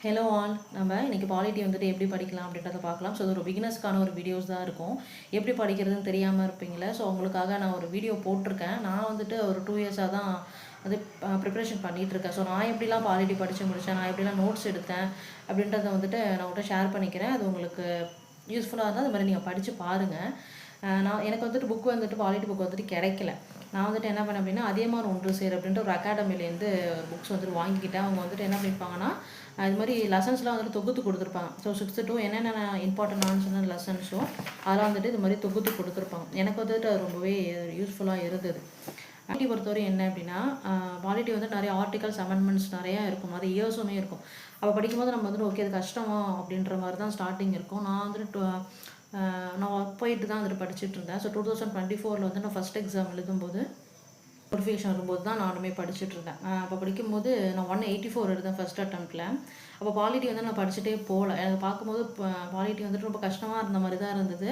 Hello all, நம்ம இன்றைக்கி polity வந்துட்டு எப்படி படிக்கலாம் அப்படின்றத பார்க்கலாம். ஸோ அது ஒரு பிகினர்ஸ்க்கான ஒரு வீடியோஸ் தான் இருக்கும். எப்படி படிக்கிறதுன்னு தெரியாமல் இருப்பீங்களே, ஸோ உங்களுக்காக நான் ஒரு வீடியோ போட்டிருக்கேன். நான் வந்துட்டு ஒரு 2 இயர்ஸாக தான் அது ப்ரிப்ரேஷன் பண்ணிகிட்ருக்கேன். ஸோ நான் எப்படிலாம் பாலிட்டி படித்து முடித்தேன், நான் எப்படிலாம் நோட்ஸ் எடுத்தேன் அப்படின்றத வந்துட்டு நான் உங்கள்கிட்ட ஷேர் பண்ணிக்கிறேன். அது உங்களுக்கு யூஸ்ஃபுல்லாக இருந்தால் அது மாதிரி நீங்கள் படித்து பாருங்கள். எனக்கு வந்துட்டு புக் வந்துட்டு பாலிட்டி புக் வந்துட்டு கிடைக்கல. நான் வந்துட்டு என்ன பண்ணேன் அப்படின்னா, அதியமான் ஒன்று சேர் அப்படின்ற ஒரு அகாடமிலேருந்து புக்ஸ் வந்துட்டு வாங்கிக்கிட்டேன். அவங்க வந்துட்டு என்ன பண்ணியிருப்பாங்கன்னா, இது மாதிரி லெசன்ஸ்லாம் வந்துட்டு தொகுத்து கொடுத்துருப்பாங்க. ஸோ 6 to என்னென்ன இம்பார்ட்டண்டான சொன்ன லெசன்ஸோ அதெல்லாம் வந்துட்டு இது மாதிரி தொகுத்து கொடுத்துருப்பாங்க. எனக்கு வந்துட்டு அது ரொம்பவே யூஸ்ஃபுல்லாக இருந்தது. பாலிட்டி பொறுத்தவரை என்ன அப்படின்னா, பாலிட்டி வந்து நிறைய ஆர்டிகல்ஸ் அமெண்ட்மெண்ட்ஸ் நிறையா இருக்கும், நிறைய இயர்ஸுமே இருக்கும். அப்போ படிக்கும்போது நம்ம வந்துட்டு ஓகே அது கஷ்டமா அப்படின்ற மாதிரி தான் ஸ்டார்டிங் இருக்கும். நான் வந்துட்டு நான் ஒர்க் போயிட்டு தான் வந்துட்டு படிச்சுட்டு இருந்தேன். ஸோ 2024 வந்து நான் ஃபஸ்ட் எக்ஸாம் எழுதும்போது நோட்டிஃபிகேஷன் வரும்போது தான் நானுமே படிச்சுட்டு இருந்தேன். அப்போ படிக்கும்போது நான் 184 எடுத்தேன் ஃபஸ்ட் அட்டம்ப்டில். அப்போ பாலிட்டி வந்து நான் படிச்சுட்டே போகல. எனக்கு பார்க்கும்போது பாலிட்டி வந்துட்டு ரொம்ப கஷ்டமாக இருந்த மாதிரி தான் இருந்தது.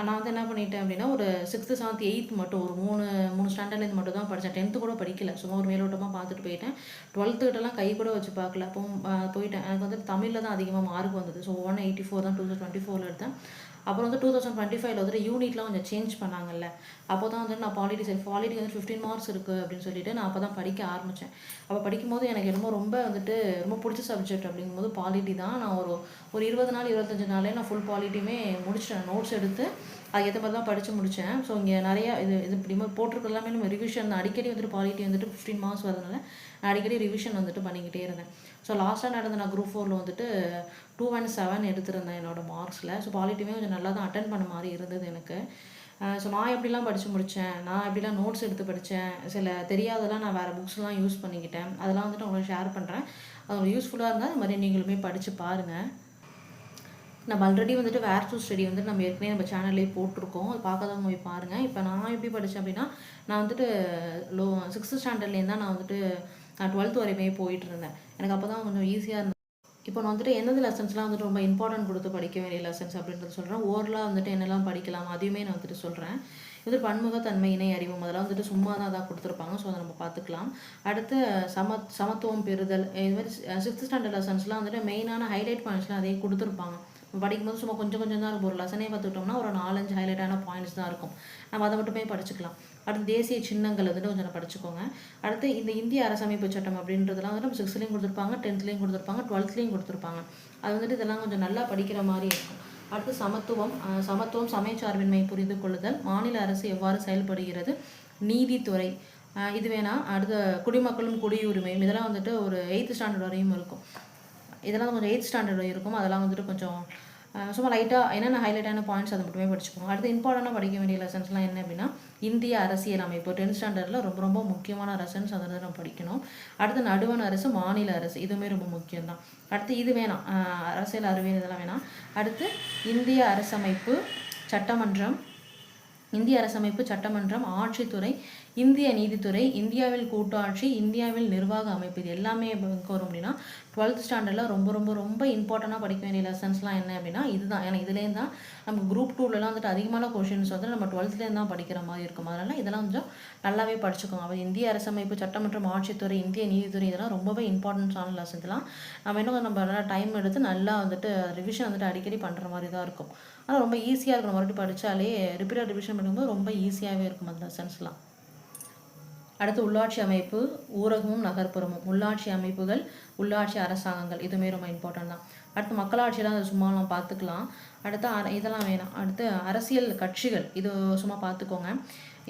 நான் வந்து என்ன பண்ணிட்டேன் அப்படின்னா, ஒரு 6th 7th 8th மட்டும் ஒரு 3 ஸ்டாண்டர்ட்லேருந்து மட்டும் தான் படித்தேன். 10th கூட படிக்கல. சும்மா ஒரு மேலோட்டமாக பார்த்துட்டு போயிட்டேன். 12th கிட்டலாம் கை கூட வச்சு பார்க்கல. அப்போ போயிட்டேன். எனக்கு வந்துட்டு தமிழில் தான் அதிகமாக மார்க் வந்தது. ஸோ 184 தான் 2024 எடுத்தேன். அப்புறம் வந்து 2025 வந்துட்டு யூனிட்லாம் கொஞ்சம் சேஞ்ச் பண்ணாங்கல்ல. அப்போ தான் வந்துட்டு நான் பாலிட்டி வந்து 15 மார்க்ஸ் இருக்குது அப்படின்னு சொல்லிட்டு நான் அப்போ தான் படிக்க ஆரம்பித்தேன். அப்போ படிக்கும்போது எனக்கு ரொம்ப வந்துட்டு ரொம்ப பிடிச்ச சப்ஜெக்ட் அப்படிங்கும்போது பாலிட்டி தான். நான் ஒரு 20 நாள் 25 நாளே நான் ஃபுல் பாலிட்டியுமே முடிச்சிட்டேன். நோட்ஸ் எடுத்து அதுக்கேற்ற மாதிரி தான் படித்து முடித்தேன். ஸோ இங்கே நிறையா இது இப்படி போட்டிருக்க எல்லாமே நம்ம ரிவிஷன் தான். அடிக்கடி வந்துட்டு பாலிட்டி வந்துட்டு 15 மார்க்ஸ் வரதுனால நான் அடிக்கடி ரிவிஷன் வந்துட்டு பண்ணிக்கிட்டே இருந்தேன். ஸோ லாஸ்ட்டாக நடந்த நான் குரூப் 4 வந்துட்டு 217 எடுத்திருந்தேன் என்னோடய மார்க்ஸில். ஸோ பாலிட்டியுமே கொஞ்சம் நல்லா தான் அட்டன் பண்ண மாதிரி இருந்தது எனக்கு. ஸோ நான் எப்படிலாம் படித்து முடித்தேன், நான் எப்படிலாம் நோட்ஸ் எடுத்து படித்தேன், சில தெரியாதெல்லாம் நான் வேறு புக்ஸ்லாம் யூஸ் பண்ணிக்கிட்டேன், அதெல்லாம் வந்துட்டு உங்களுக்கு ஷேர் பண்ணுறேன். அது உங்களுக்கு யூஸ்ஃபுல்லாக இருந்தால் அது மாதிரி நீங்களுமே படித்து பாருங்கள். நம்ம ஆல்ரெடி வந்துட்டு வேர் டு ஸ்டடி வந்துட்டு நம்ம ஏற்கனவே நம்ம சேனல்லே போட்டிருக்கோம். அது பார்க்காதவங்க போய் பாருங்கள். இப்போ நான் எப்படி படித்தேன் அப்படின்னா, நான் வந்துட்டு 6th ஸ்டாண்டர்ட்லேருந்து தான் நான் வந்துட்டு 12th வரையுமே போயிட்டு இருந்தேன். எனக்கு அப்போ தான் கொஞ்சம் ஈஸியாக இருந்தது. இப்போ நான் வந்துட்டு எந்தெந்த லெசன்ஸ்லாம் வந்துட்டு ரொம்ப இம்பார்ட்டன்ட் கொடுத்து படிக்க வேண்டிய லெசன்ஸ் அப்படின்றது சொல்கிறேன். ஓரலாக வந்துட்டு என்னெல்லாம் படிக்கலாம் அதையுமே நான் வந்துட்டு சொல்கிறேன். இது பன்முகத்தன்மை, இணை அறிவும் அதெல்லாம் வந்துட்டு சும்மா தான் கொடுத்துருப்பாங்க. ஸோ அதை நம்ம பார்த்துக்கலாம். அடுத்து சமத்துவம் பெறுதல், இது மாதிரி 6th ஸ்டாண்டர்ட் லெசன்ஸ்லாம் வந்துட்டு மெயினான ஹைலைட் பாயிண்ட்ஸ்லாம் அதே கொடுத்துருப்பாங்க. படிக்கும்போது சும்மா கொஞ்சம் தான் இருக்கும். ஒரு லெசனே பார்த்துக்கிட்டோம்னா ஒரு 4-5 ஹைலைட்டான பாயிண்ட்ஸ் தான் இருக்கும். நம்ம அதை மட்டுமே படிச்சுக்கலாம். அடுத்து தேசிய சின்னங்கள் வந்துட்டு கொஞ்சம் படிச்சுக்கோங்க. அடுத்து இந்த இந்திய அரசமைப்பு சட்டம் அப்படின்றதுலாம் வந்துட்டு நம்ம 6th கொடுத்துருப்பாங்க, 10th கொடுத்துருப்பாங்க, 12th கொடுத்துருப்பாங்க. அது வந்துட்டு இதெல்லாம் கொஞ்சம் நல்லா படிக்கிற மாதிரி இருக்கும். அடுத்து சமத்துவம் சமயச்சார்பின்மை புரிந்து கொள்ளுதல், மாநில அரசு எவ்வாறு செயல்படுகிறது, நீதித்துறை இது வேணாம். அடுத்த குடிமக்களும் குடியுரிமையும் இதெல்லாம் வந்துட்டு ஒரு 8th ஸ்டாண்டர்ட் வரையும் இருக்கும். இதெல்லாம் கொஞ்சம் 8th ஸ்டாண்டர்ட் இருக்கும். அதெல்லாம் வந்துட்டு கொஞ்சம் சும்மா லைட்டாக என்னென்ன ஹைலைட்டான பாயிண்ட்ஸ் அதை மட்டுமே படிச்சுக்கோங்க. அடுத்து இம்பார்ட்டண்டாக படிக்க வேண்டிய லெசன்ஸ்லாம் என்ன அப்படின்னா, இந்திய அரசியல் அமைப்பு 10th ஸ்டாண்டர்டில் ரொம்ப முக்கியமான லெசன்ஸ் அதை நம்ம படிக்கணும். அடுத்து நடுவண் அரசு, மாநில அரசு இதுவுமே ரொம்ப முக்கியம்தான். அடுத்து இது வேணாம், அரசியல் அறிவியல் இதெல்லாம் வேணாம். அடுத்து இந்திய அரசமைப்பு சட்டமன்றம், ஆட்சித்துறை, இந்திய நீதித்துறை, இந்தியாவில் கூட்டாட்சி, இந்தியாவில் நிர்வாக அமைப்பு இது எல்லாமே வரும் அப்படின்னா 12th ஸ்டாண்டர்டில் ரொம்ப இம்பார்ட்டண்டாக படிக்க வேண்டிய லெசன்ஸ்லாம் என்ன அப்படின்னா இதுதான். ஏன்னா இதுலேருந்து தான் நம்ம குரூப் 2லலாம் வந்துட்டு அதிகமான கொஷின்ஸ் வந்து நம்ம 12th தான் படிக்கிற மாதிரி இருக்கும். அதனால் இதெல்லாம் கொஞ்சம் நல்லாவே படிச்சுக்கோங்க. அப்போ இந்திய அரசமைப்பு, சட்டமன்றம், ஆட்சித்துறை, இந்திய நீதித்துறை இதெல்லாம் ரொம்பவே இம்பார்ட்டன்ஸான லெசன்ஸ்லாம் நம்ம நல்லா டைம் எடுத்து நல்லா வந்துட்டு ரிவிஷன் வந்துட்டு அடிக்கடி பண்ணுற மாதிரி தான் இருக்கும். ஆனால் ரொம்ப ஈஸியாக இருக்கும். மறுபடியும் படித்தாலே ரிப்பீட்டாக ரிவிஷன் பண்ணும்போது ரொம்ப ஈஸியாகவே இருக்கும் அந்த லெசன்ஸ்லாம். அடுத்து உள்ளாட்சி அமைப்பு, ஊரகமும் நகர்ப்புறமும், உள்ளாட்சி அமைப்புகள், உள்ளாட்சி அரசாங்கங்கள் இதுவுமே ரொம்ப இம்பார்ட்டன்ட் தான். அடுத்து மக்களாட்சியெல்லாம் அதை சும்மா நம்ம பார்த்துக்கலாம். அடுத்து இதெல்லாம் வேணாம். அடுத்து அரசியல் கட்சிகள் இது சும்மா பார்த்துக்கோங்க,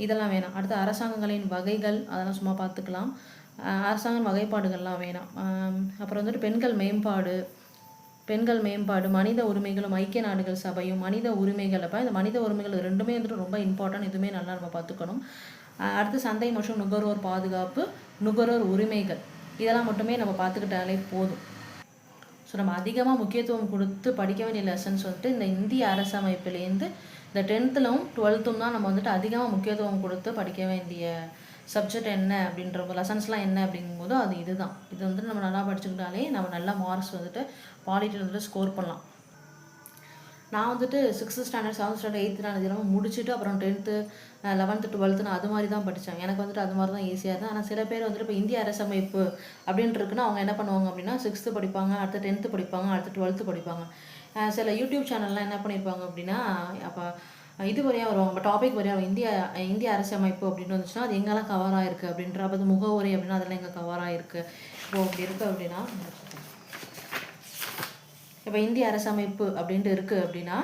இதெல்லாம் வேணாம். அடுத்து அரசாங்கங்களின் வகைகள் அதெல்லாம் சும்மா பார்த்துக்கலாம். அரசாங்க வகைப்பாடுகள்லாம் வேணாம். அப்புறம் வந்துட்டு பெண்கள் மேம்பாடு, மனித உரிமைகளும், ஐக்கிய நாடுகள் சபையும், மனித உரிமைகள். அப்போ இந்த மனித உரிமைகள் ரெண்டுமே வந்துட்டு ரொம்ப இம்பார்ட்டன்ட். இதுவுமே நல்லா நம்ம பார்த்துக்கணும். அடுத்து சந்தை மற்றும் நுகர்வோர் பாதுகாப்பு, நுகர்வோர் உரிமைகள் இதெல்லாம் மட்டுமே நம்ம பார்த்துக்கிட்டாலே போதும். ஸோ நம்ம அதிகமாக முக்கியத்துவம் கொடுத்து படிக்க வேண்டிய லெசன்ஸ் வந்துட்டு இந்த இந்திய அரசமைப்புலேருந்து இந்த 10th 12th தான் நம்ம வந்துட்டு அதிகமாக முக்கியத்துவம் கொடுத்து படிக்க வேண்டிய சப்ஜெக்ட் என்ன அப்படின்ற லெசன்ஸ்லாம் என்ன அப்படிங்கும்போது அது இதுதான். இது வந்துட்டு நம்ம நல்லா படிச்சுக்கிட்டாலே நம்ம நல்ல மார்க்ஸ் வந்துட்டு பாலிட்டியில் வந்துட்டு ஸ்கோர் பண்ணலாம். நான் வந்துட்டு 6th standard 7th standard 8th standard இதெல்லாம் முடிச்சுட்டு அப்புறம் 10th 11th 12th அது மாதிரி தான் படித்தேன். எனக்கு வந்துட்டு அது மாதிரி தான் ஈஸியாக இருந்தது. ஆனால் சில பேர் வந்துட்டு இப்போ இந்திய அரசமைப்பு அப்படின்ட்டு இருக்குன்னா அவங்க என்ன பண்ணுவாங்க அப்படின்னா 6th படிப்பாங்க, அடுத்து 10th படிப்பாங்க, அடுத்து 12th படிப்பாங்க. சில யூடியூப் சேனல்லாம் என்ன பண்ணியிருப்பாங்க அப்படின்னா அப்போ இது வரையாக வருவாங்க, நம்ம டாபிக் வரையாக இந்திய அரசமைப்பு அப்படின்னு வந்துச்சுன்னா அது எங்கெல்லாம் கவர் ஆகிருக்கு அப்படின்ற, அப்போ அது முகவரி அப்படின்னா அதெல்லாம் எங்கே கவர் ஆகிருக்கு. இப்போ அப்படி இருக்குது அப்படின்னா இப்போ இந்திய அரசமைப்பு அப்படின்ட்டு இருக்குது அப்படின்னா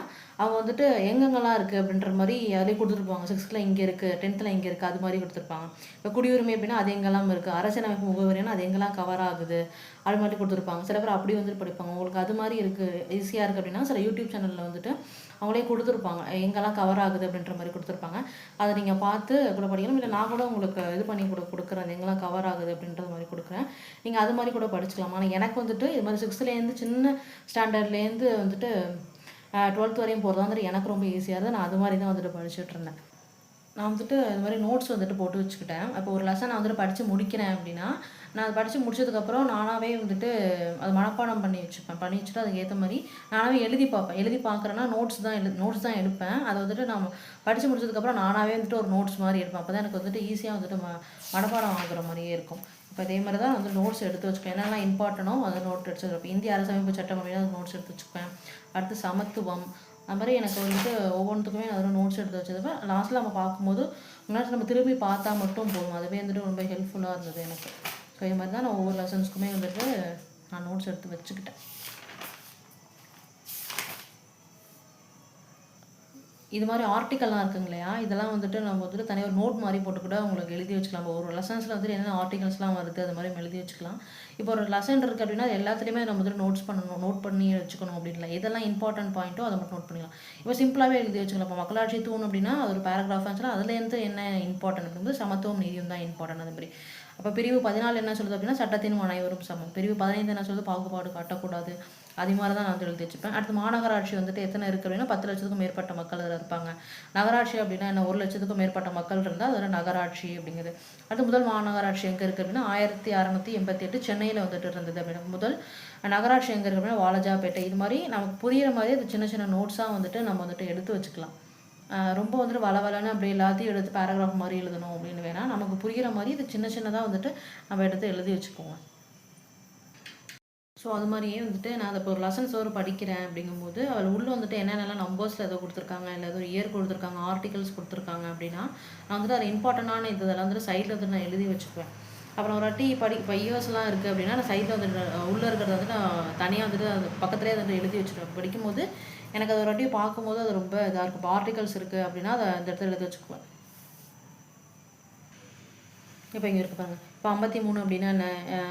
அவங்க வந்துட்டு எங்கெங்கெல்லாம் இருக்குது அப்படின்ற மாதிரி அதிலே கொடுத்துருப்பாங்க. 6th இங்கே இருக்குது, 10th இங்கே இருக்குது, அது மாதிரி கொடுத்துருப்பாங்க. இப்போ குடியுரிமை அப்படின்னா அது எங்கெல்லாம் இருக்குது, அரசியலமைப்பு முகவரினா அது எங்கெல்லாம் கவர் ஆகுது அது மாதிரி கொடுத்துருப்பாங்க. சில பேர் அப்படி வந்துட்டு படிப்பாங்க. உங்களுக்கு அது மாதிரி இருக்குது ஈஸியாக இருக்குது அப்படின்னா சில யூடியூப் சேனலில் வந்துட்டு அவங்களே கொடுத்துருப்பாங்க எங்கெல்லாம் கவர் ஆகுது அப்படின்ற மாதிரி கொடுத்துருப்பாங்க. அதை நீங்கள் பார்த்து கூட படிக்கலாம். இல்லை நான் கூட உங்களுக்கு இது பண்ணி கொடுக்குறேன், அது எங்கெல்லாம் கவர் ஆகுது அப்படின்றது மாதிரி கொடுக்குறேன். நீங்கள் அது மாதிரி கூட படிச்சுக்கலாம். ஆனால் எனக்கு வந்துட்டு இது மாதிரி 6th சின்ன ஸ்டாண்டர்ட்லேருந்து வந்துட்டு 12th வரையும் போகிறது வந்துட்டு எனக்கு ரொம்ப ஈஸியாக இருந்தது. நான் அது மாதிரி தான் வந்துட்டு படிச்சுட்டு இருந்தேன். நான் வந்துட்டு இது மாதிரி நோட்ஸ் வந்துட்டு போட்டு வச்சுக்கிட்டேன். அப்போ ஒரு லெசன் நான் வந்துட்டு படித்து முடிக்கிறேன் அப்படின்னா நான் அதை படித்து முடிச்சதுக்கப்புறம் நானாகவே வந்துட்டு அது மனப்பாடம் பண்ணி வச்சுட்டு அதுக்கு மாதிரி நானாகவே எழுதி பார்ப்பேன். எழுதி பார்க்குறேன்னா நோட்ஸ் தான் எடுப்பேன். அதை வந்துட்டு நான் படித்து முடிச்சதுக்கப்புறம் நானாகவே வந்துட்டு ஒரு நோட்ஸ் மாதிரி எடுப்பேன். அப்போ தான் எனக்கு வந்துட்டு ஈஸியாக வந்துட்டு மனப்பாடம் ஆகுற மாதிரியே இருக்கும். இப்போ இதே மாதிரி தான் வந்து நோட்ஸ் எடுத்து வச்சுப்பேன். என்னெல்லாம் இம்பார்ட்டனோ அதை நோட் எடுத்து வச்சுருப்பேன். இந்திய அரசமைப்பு சட்டம் அப்படின்னா அது நோட்ஸ் எடுத்து வச்சுப்பேன். அடுத்து சமத்துவம், அது மாதிரி எனக்கு வந்துட்டு ஒவ்வொன்றுத்துக்குமே அதில் நோட்ஸ் எடுத்து வச்சுருப்பேன். லாஸ்ட்டில் நம்ம பார்க்கும்போது முன்னாடி நம்ம திரும்பி பார்த்தா மட்டும் போதும். அதுவே வந்துட்டு ரொம்ப ஹெல்ப்ஃபுல்லாக இருந்தது எனக்கு. ஸோ இது மாதிரி தான் நான் ஒவ்வொரு லெசன்ஸ்க்குமே வந்துட்டு நான் நோட்ஸ் எடுத்து வச்சுக்கிட்டேன். இது மாதிரி ஆர்டிக்கல்லாம் இருக்குங்க இல்லையா, இதெல்லாம் வந்துட்டு நம்ம வந்துட்டு தனியாக நோட் மாதிரி போட்டு கூட உங்களுக்கு எழுதி வச்சுக்கலாம். ஒரு லெசன்ஸில் வந்துட்டு என்னென்ன ஆர்டிகல்ஸ்லாம் வருது அது மாதிரி எழுதி வச்சுக்கலாம். இப்போ ஒரு லெசன் இருக்குது அப்படின்னா எல்லாத்துலேயுமே நம்ம வந்துட்டு நோட் பண்ணி வச்சுக்கணும் அப்படின்லாம். எதெல்லாம் இம்பார்ட்டன்ட் பாயிண்ட்டோ அதை மட்டும் நோட் பண்ணிக்கலாம். இப்போ சிம்பிளாகவே எழுதி வச்சுக்கலாம். இப்போ மக்களாட்சி தூண் அப்படின்னா அது ஒரு பேராகிராஃப் இருந்துச்சுன்னா அதுலேருந்து என்ன இம்பார்ட்டன்ட் அப்படின்றது சமத்துவம் நீதியும் தான் இம்பார்ட்டன்ட். அது மாதிரி அப்போ பிரிவு 14 என்ன சொல்லுது அப்படின்னா சட்டத்தின் அனைவரும் சமம். பிரிவு 15 என்ன சொல்லுது பாகுபாடு காட்டக்கூடாது. அது மாதிரி தான் நான் வந்து எழுதி வச்சுப்பேன். அடுத்து மாநகராட்சி வந்துட்டு எத்தனை இருக்குது அப்படின்னா 10 லட்சத்துக்கும் மேற்பட்ட மக்கள் அதில் இருப்பாங்க. நகராட்சி அப்படின்னா என்ன 1 லட்சத்துக்கும் மேற்பட்ட மக்கள் இருந்தால் அதில் நகராட்சி அப்படிங்கிறது. அடுத்து முதல் மாநகராட்சி எங்கே இருக்குது அப்படின்னா 1688 சென்னையில் வந்துட்டு இருந்தது அப்படின்னா. முதல் நகராட்சி எங்கே இருக்குது அப்படின்னா வாலஜாபேட்டை. இது மாதிரி நமக்கு புரிகிற மாதிரி அது சின்ன சின்ன நோட்ஸாக வந்துட்டு நம்ம வந்துட்டு எடுத்து வச்சுக்கலாம். ரொம்ப வந்துட்டு வளவலன்னு அப்படி எல்லாத்தையும் எடுத்து பேராகிராஃப் மாதிரி எழுதணும் அப்படின்னு வேணால் நமக்கு புரிகிற மாதிரி இது சின்ன சின்னதாக வந்துட்டு நம்ம எடுத்து எழுதி வச்சுக்குவோம். ஸோ அது மாதிரியே வந்துட்டு நான் அதை இப்போ ஒரு லெசன்ஸ் ஒரு படிக்கிறேன் அப்படிங்கும்போது அதில் உள்ளே வந்துட்டு என்னென்னலாம் நம்பர்ஸில் எதோ கொடுத்துருக்காங்க, இல்லை ஏதோ இயர் கொடுத்துருக்காங்க, ஆர்டிகல்ஸ் கொடுத்துருக்காங்க அப்படின்னா நான் வந்துட்டு அதில் இம்பார்ட்டண்டான இதெல்லாம் வந்துட்டு சைடில் வந்துட்டு நான் எழுதி வச்சுக்குவேன். அப்புறம் ஒரு வாட்டி இப்போ இயர்ஸ்லாம் இருக்குது அப்படின்னா நான் சைடில் வந்துட்டு உள்ளே இருக்கிறத வந்துட்டு நான் தனியாக வந்துட்டு அது பக்கத்துலேயே வந்துட்டு எழுதி வச்சுருவேன். படிக்கும்போது எனக்கு அது ஒரு வாட்டி பார்க்கும்போது அது ரொம்ப இதாக இருக்கும். இப்போ ஆர்டிகல்ஸ் இருக்குது அப்படின்னா அதை அந்த இடத்துல எழுதி வச்சுக்குவேன். இப்போ இங்கே இருக்கு பாருங்கள். இப்போ 53 அப்படின்னா என்ன,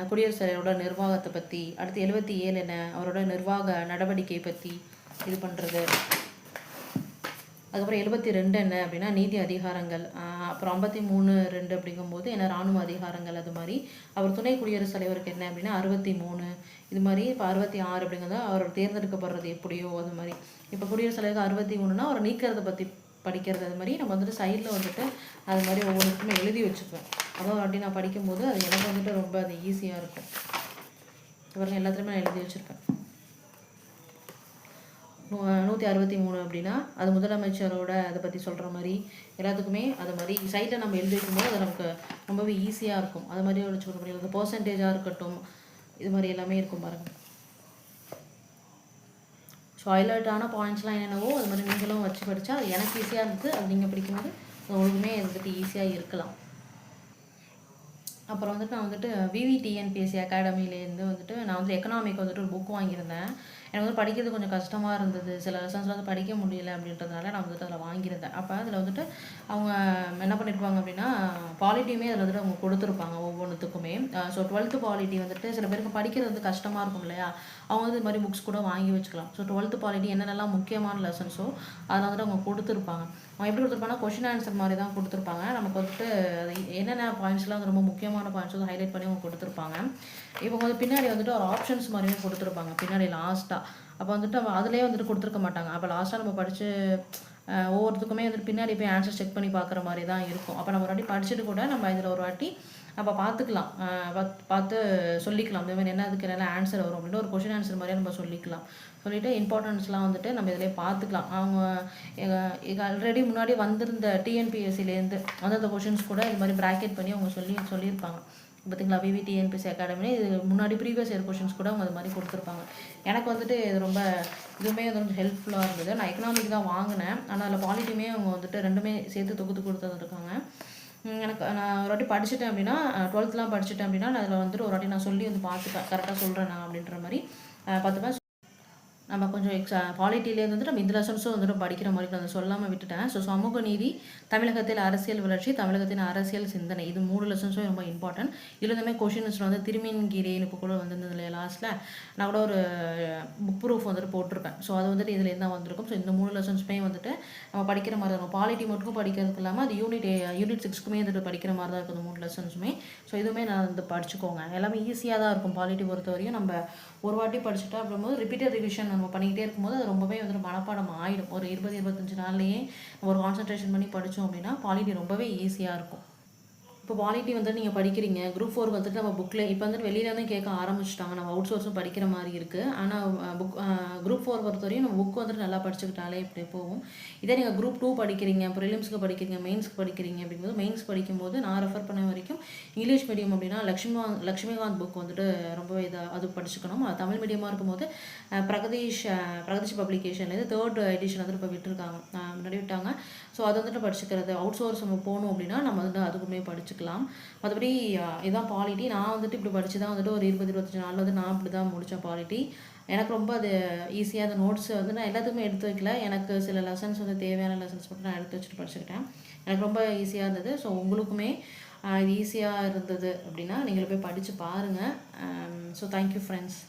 குடியரசுத் தலைவரோட நிர்வாகத்தை பற்றி. அடுத்து 77 என்ன, அவரோட நிர்வாக நடவடிக்கை பற்றி இது பண்ணுறது. அதுக்கப்புறம் 72 என்ன அப்படின்னா நீதி அதிகாரங்கள். அப்புறம் 53(2) அப்படிங்கும்போது என்ன இராணுவ அதிகாரங்கள். அது மாதிரி அவர் துணை குடியரசுத் தலைவருக்கு என்ன அப்படின்னா 63. இது மாதிரி இப்போ 66 அப்படிங்கிறது அவர் தேர்ந்தெடுக்கப்படுறது எப்படியோ அது மாதிரி. இப்போ குடியரசுத் தலைவருக்கு 61னா அவரை நீக்கிறத பற்றி படிக்கிறது. அது மாதிரி நம்ம வந்துட்டு சைடில் வந்துட்டு அது மாதிரி ஒவ்வொன்றுக்குமே எழுதி வச்சுக்குவேன். அதாவது அப்படி நான் படிக்கும்போது அது எனக்கு வந்துட்டு ரொம்ப அது ஈஸியாக இருக்கும். பாருங்க எல்லாத்துலேயுமே நான் எழுதி வச்சுருப்பேன். 163 அப்படின்னா அது முதலமைச்சரோட அதை பற்றி சொல்கிற மாதிரி எல்லாத்துக்குமே அது மாதிரி சைட்டில் நம்ம எழுதி வைக்கும்போது அது நமக்கு ரொம்பவே ஈஸியாக இருக்கும். அது மாதிரி வச்சுக்க முடியும். அது பர்சன்டேஜாக இருக்கட்டும், இது மாதிரி எல்லாமே இருக்கும் பாருங்கள். ஸோ ஹைலைட்டான பாயிண்ட்ஸ்லாம் என்னென்னவோ அது மாதிரி நீங்களும் வச்சு படித்தா அது எனக்கு ஈஸியாக இருந்தது. அது நீங்கள் படிக்கும்போது உங்களுக்குமே வந்துட்டு ஈஸியாக இருக்கலாம். அப்புறம் வந்துட்டு நான் வந்துட்டு விவிடிஎன்பிஎஸ்சி அகாடமிலேருந்து வந்துட்டு நான் வந்து எக்கனாமிக் வந்துட்டு ஒரு புக் வாங்கியிருந்தேன். எனக்கு வந்து படிக்கிறது கொஞ்சம் கஷ்டமாக இருந்தது. சில லெசன்ஸ்லாம் வந்து படிக்க முடியல அப்படின்றதுனால நான் வந்துட்டு அதில் வாங்கியிருந்தேன். அப்போ அதில் வந்துட்டு அவங்க என்ன பண்ணியிருப்பாங்க அப்படின்னா பாலிட்டியுமே அதில் வந்துட்டு அவங்க கொடுத்துருப்பாங்க ஒவ்வொன்றுத்துக்குமே. ஸோ 12th பாலிட்டி வந்துட்டு சில பேருக்கு படிக்கிறது வந்து கஷ்டமாக இருக்கும் இல்லையா, அவங்க வந்து இது மாதிரி புக்ஸ் கூட வாங்கி வச்சுக்கலாம். ஸோ 12th பாலிட்டி என்னென்னலாம் முக்கியமான லெசன்ஸோ அதில் வந்துட்டு அவங்க கொடுத்துருப்பாங்க. அவங்க எப்படி கொடுத்துருப்பாங்கன்னா கொஷின் ஆன்சர் மாதிரி தான் கொடுத்துருப்பாங்க. நமக்கு வந்துட்டு என்னென்ன பாயிண்ட்ஸ்லாம் வந்து ரொம்ப முக்கியமான பாயிண்ட்ஸ் வந்து ஹைலைட் பண்ணி அவங்க கொடுத்துருப்பாங்க. இவங்க வந்து பின்னாடி வந்துட்டு ஒரு ஆப்ஷன்ஸ் மாதிரியே கொடுத்துருப்பாங்க பின்னாடி லாஸ்ட்டாக. அப்போ வந்துட்டு அதிலே வந்துட்டு கொடுத்துருக்க மாட்டாங்க. அப்போ லாஸ்ட்டாக நம்ம படித்து ஒவ்வொருத்துக்குமே வந்துட்டு பின்னாடி போய் ஆன்சர் செக் பண்ணி பார்க்குற மாதிரி தான் இருக்கும். அப்போ நம்ம ஒரு வாட்டி படிச்சுட்டு கூட நம்ம இதில் ஒரு வாட்டி நம்ம பார்த்துக்கலாம், பார்த்து சொல்லிக்கலாம். இந்த மாதிரி என்ன அதுக்கு என்ன ஆன்சர் வரும் அப்படின்ட்டு ஒரு கொஷின் ஆன்சர் மாதிரியே நம்ம சொல்லிக்கலாம். சொல்லிவிட்டு இம்பார்ட்டன்ஸ்லாம் வந்துட்டு நம்ம இதிலே பார்த்துக்கலாம். அவங்க ஆல்ரெடி முன்னாடி வந்திருந்த டிஎன்பிஎஸ்சிலேருந்து அந்தந்த கொஷின்ஸ் கூட இது மாதிரி ப்ராக்கெட் பண்ணி அவங்க சொல்லியிருப்பாங்க. பார்த்தீங்களா, விவிடிஎன்பிஎஸ்சி அகாடமி இது முன்னாடி ப்ரீவியஸ் இயர் கொஷின்ஸ் கூட அவங்க அது மாதிரி கொடுத்துருப்பாங்க. எனக்கு வந்துட்டு இது ரொம்ப இதுவுமே வந்து ஹெல்ப்ஃபுல்லாக இருந்தது. நான் எக்கனாமிக் தான் வாங்கினேன், ஆனால் அதில் பாலிட்டியுமே அவங்க வந்துட்டு ரெண்டுமே சேர்த்து தொகுத்து கொடுத்துருக்காங்க. எனக்கு நான் ஒரு வாட்டி படிச்சுட்டேன் அப்படின்னா, 12th படிச்சுட்டேன் அப்படின்னா நான் அதில் வந்துட்டு ஒரு வாட்டி நான் சொல்லி வந்து பார்த்துப்பேன், கரெக்டாக சொல்கிறேன் நான் அப்படின்ற மாதிரி பார்த்துப்பேன். நம்ம கொஞ்சம் பாலிட்டிலேருந்து வந்துட்டு நம்ம இந்த லெசன்ஸும் வந்துட்டு படிக்கிற மாதிரி நான் சொல்லாமல் விட்டுட்டேன். ஸோ சமூக நீதி, தமிழகத்தில் அரசியல் வளர்ச்சி, தமிழகத்தின் அரசியல் சிந்தனை, இது 3 லெசன்ஸும் ரொம்ப இம்பார்ட்டன்ட். இதுலேருந்துமே கொஷின்ஸில் வந்து திருமின்கீரைன்னு இப்போ கூட வந்திருந்தது இல்லையா லாஸ்ட்டில், நான் கூட ஒரு புக் ப்ரூஃப் வந்துட்டு போட்டிருப்பேன். ஸோ அது வந்துட்டு இதுலேருந்து தான் வந்திருக்கும். ஸோ இந்த 3 லெசன்ஸுமே வந்துட்டு நம்ம படிக்கிற மாதிரி இருக்கும். பாலிட்டி மட்டும் படிக்கிறதுக்கு இல்லாமல் அது யூனிட் 6க்குமே வந்துட்டு படிக்கிற மாதிரி தான் இருக்கும் இந்த 3 லெசன்ஸுமே. ஸோ இதுவுமே நான் வந்து படிச்சுக்கோங்க. எல்லாமே ஈஸியாக தான் இருக்கும். பாலிட்டி பொறுத்த வரையும் நம்ம ஒரு வாட்டி படிச்சுட்டா அப்படிங்கும்போது ரிப்பீட்டட் ரிவிஷன் நம்ம பண்ணிக்கிட்டே இருக்கும்போது அது ரொம்பவே வந்துட்டு மனப்பாடம் ஆகிடும். ஒரு 20-25 நாள்லேயே ஒரு கான்சன்ட்ரேஷன் பண்ணி படித்தோம் அப்படின்னா பாலிட்டி ரொம்பவே ஈஸியாக இருக்கும். இப்போ பாலிட்டி வந்துட்டு நீங்கள் படிக்கிறீங்க, குரூப் 4 வந்துட்டு நம்ம புக்கில் இப்போ வந்துட்டு வெளியிலேருந்து கேட்க ஆரம்பிச்சிட்டாங்க. நம்ம அவுட் சோர்ஸும் படிக்கிற மாதிரி இருக்குது. ஆனால் குரூப் 4 பொறுத்தவரையும் நம்ம புக் வந்துட்டு நல்லா படிச்சுக்கிட்டாலே இப்படி போகும். இதே நீங்கள் குரூப் 2 படிக்கிறீங்க, ப்ரிலிம்ஸ்க்கு படிக்கிறீங்க, மெயின்ஸ்க்கு படிக்கிறீங்க அப்படிங்கும்போது மெயின்ஸ் படிக்கும்போது நான் ரெஃபர் பண்ண வரைக்கும் இங்கிலீஷ் மீடியம் அப்படின்னா லக்ஷ்மிகாந்த் புக் வந்துட்டு ரொம்ப அது படிச்சுக்கணும். தமிழ் மீடியமாக இருக்கும்போது பிரகதீஷ் பப்ளிகேஷன்லேருந்து 3rd எடிஷன் வந்துட்டு இப்போ விட்டுருக்காங்க, முன்னாடி விட்டாங்க. ஸோ அது வந்துட்டு படிச்சுக்கிறது. அவுட் சோர்ஸ் நம்ம போகணும் அப்படின்னா நம்ம வந்துட்டு அதுக்குமே படிச்சுக்கலாம். மற்றபடி இதுதான் பாலிட்டி. நான் வந்துட்டு இப்படி படித்து தான் வந்துட்டு ஒரு 20-25 நாள் வந்து நான் இப்படி தான் முடித்தேன் பாலிட்டி. எனக்கு ரொம்ப அது ஈஸியாக அந்த நோட்ஸ் வந்து நான் எல்லாத்துக்குமே எடுத்து வைக்கல. எனக்கு சில லெசன்ஸ் வந்து தேவையான லெசன்ஸ் மட்டும் நான் எடுத்து வச்சுட்டு படிச்சுக்கிட்டேன். எனக்கு ரொம்ப ஈஸியாக இருந்தது. ஸோ உங்களுக்குமே இது ஈஸியாக இருந்தது அப்படின்னா நீங்களும் போய் படித்து பாருங்கள். So thank you friends.